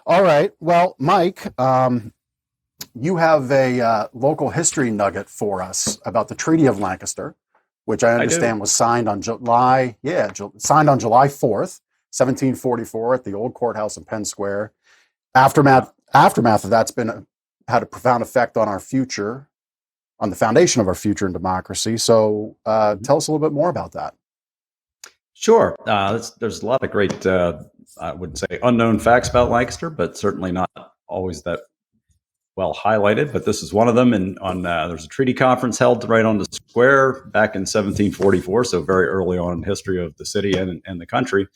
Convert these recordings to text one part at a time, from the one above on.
All right. Well, Mike, you have a local history nugget for us about the Treaty of Lancaster, which I I do. understand was signed on signed on July 4th, 1744, at the old courthouse in Penn Square. Aftermath of that's been had a profound effect on our future, on the foundation of our future in democracy. So, Mhm. tell us a little bit more about that. Sure. There's a lot of great, I would say, unknown facts about Lancaster, but certainly not always that well highlighted. But this is one of them. And there's a treaty conference held right on the square back in 1744, so very early on in the history of the city and the country.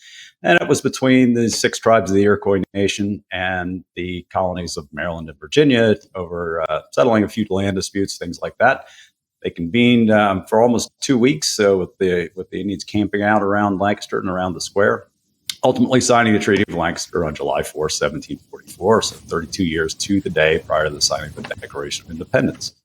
And it was between the six tribes of the Iroquois Nation and the colonies of Maryland and Virginia over settling a few land disputes, things like that. They convened for almost 2 weeks, so with the Indians camping out around Lancaster and around the square, ultimately signing the Treaty of Lancaster on July 4th, 1744, so 32 years to the day prior to the signing of the Declaration of Independence.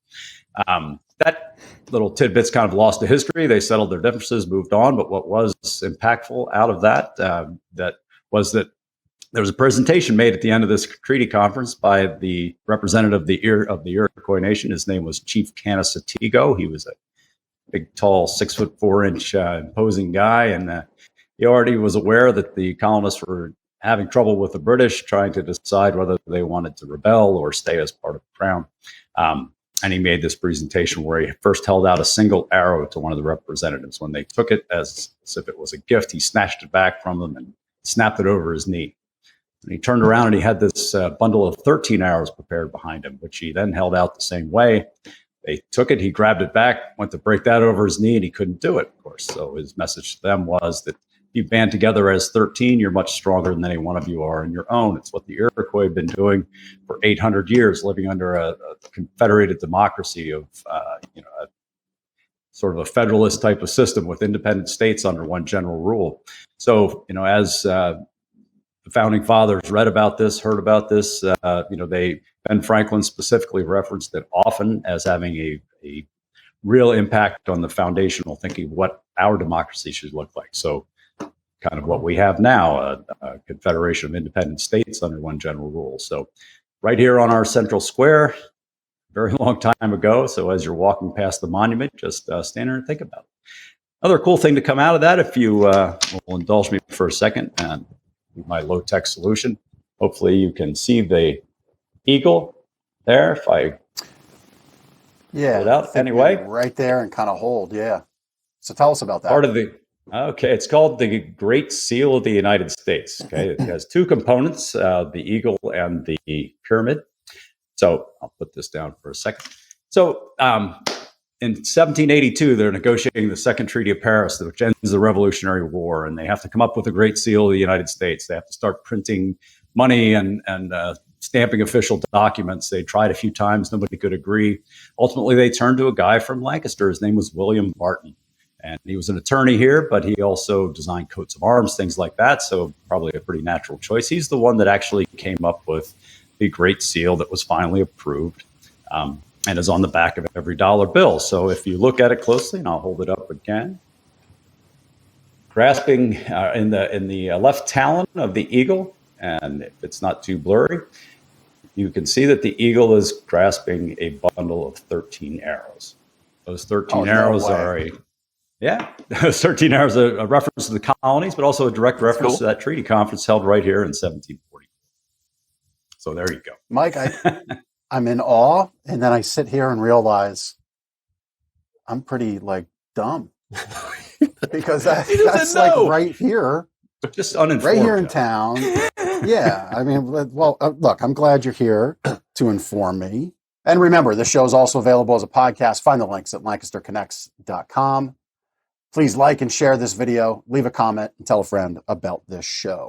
That little tidbit's kind of lost to history. They settled their differences, moved on, but what was impactful out of that was that there was a presentation made at the end of this treaty conference by the representative of the Iroquois Nation. His name was Chief Canasatigo. He was a big, tall, 6'4" imposing guy, and he already was aware that the colonists were having trouble with the British, trying to decide whether they wanted to rebel or stay as part of the crown. And he made this presentation where he first held out a single arrow to one of the representatives. When they took it as if it was a gift, he snatched it back from them and snapped it over his knee. And he turned around and he had this bundle of 13 arrows prepared behind him, which he then held out the same way. They took it, he grabbed it back, went to break that over his knee, and he couldn't do it, of course. So his message to them was that if you band together as 13, you're much stronger than any one of you are on your own. It's what the Iroquois have been doing for 800 years, living under a confederated democracy of, a sort of a federalist type of system with independent states under one general rule. So, as the founding fathers read about this, heard about this. Ben Franklin specifically referenced it often as having a real impact on the foundational thinking of what our democracy should look like. So, kind of what we have now, a confederation of independent states under one general rule. So, right here on our central square, very long time ago. So, as you're walking past the monument, just stand there and think about it. Another cool thing to come out of that, if you will indulge me for a second, and my low-tech solution. Hopefully you can see the eagle there if I pull it out anyway. Right there and kind of hold. Yeah. So tell us about that. It's called the Great Seal of the United States. Okay. It has two components, the eagle and the pyramid. So I'll put this down for a second. So, in 1782, they're negotiating the Second Treaty of Paris, which ends the Revolutionary War, and they have to come up with a Great Seal of the United States. They have to start printing money and stamping official documents. They tried a few times, nobody could agree. Ultimately, they turned to a guy from Lancaster. His name was William Barton, and he was an attorney here, but he also designed coats of arms, things like that. So probably a pretty natural choice. He's the one that actually came up with the Great Seal that was finally approved. And is on the back of every dollar bill. So if you look at it closely, and I'll hold it up again, grasping in the left talon of the eagle, and if it's not too blurry, you can see that the eagle is grasping a bundle of 13 arrows. Those 13 arrows those 13 arrows are a reference to the colonies, but also a direct reference to that treaty conference held right here in 1740. So there you go. Mike, I'm in awe, and then I sit here and realize I'm pretty dumb because that's right here, just uninformed, right here in town. Yeah, I mean, well, look, I'm glad you're here to inform me. And remember, this show is also available as a podcast. Find the links at LancasterConnects.com. Please like and share this video, leave a comment, and tell a friend about this show.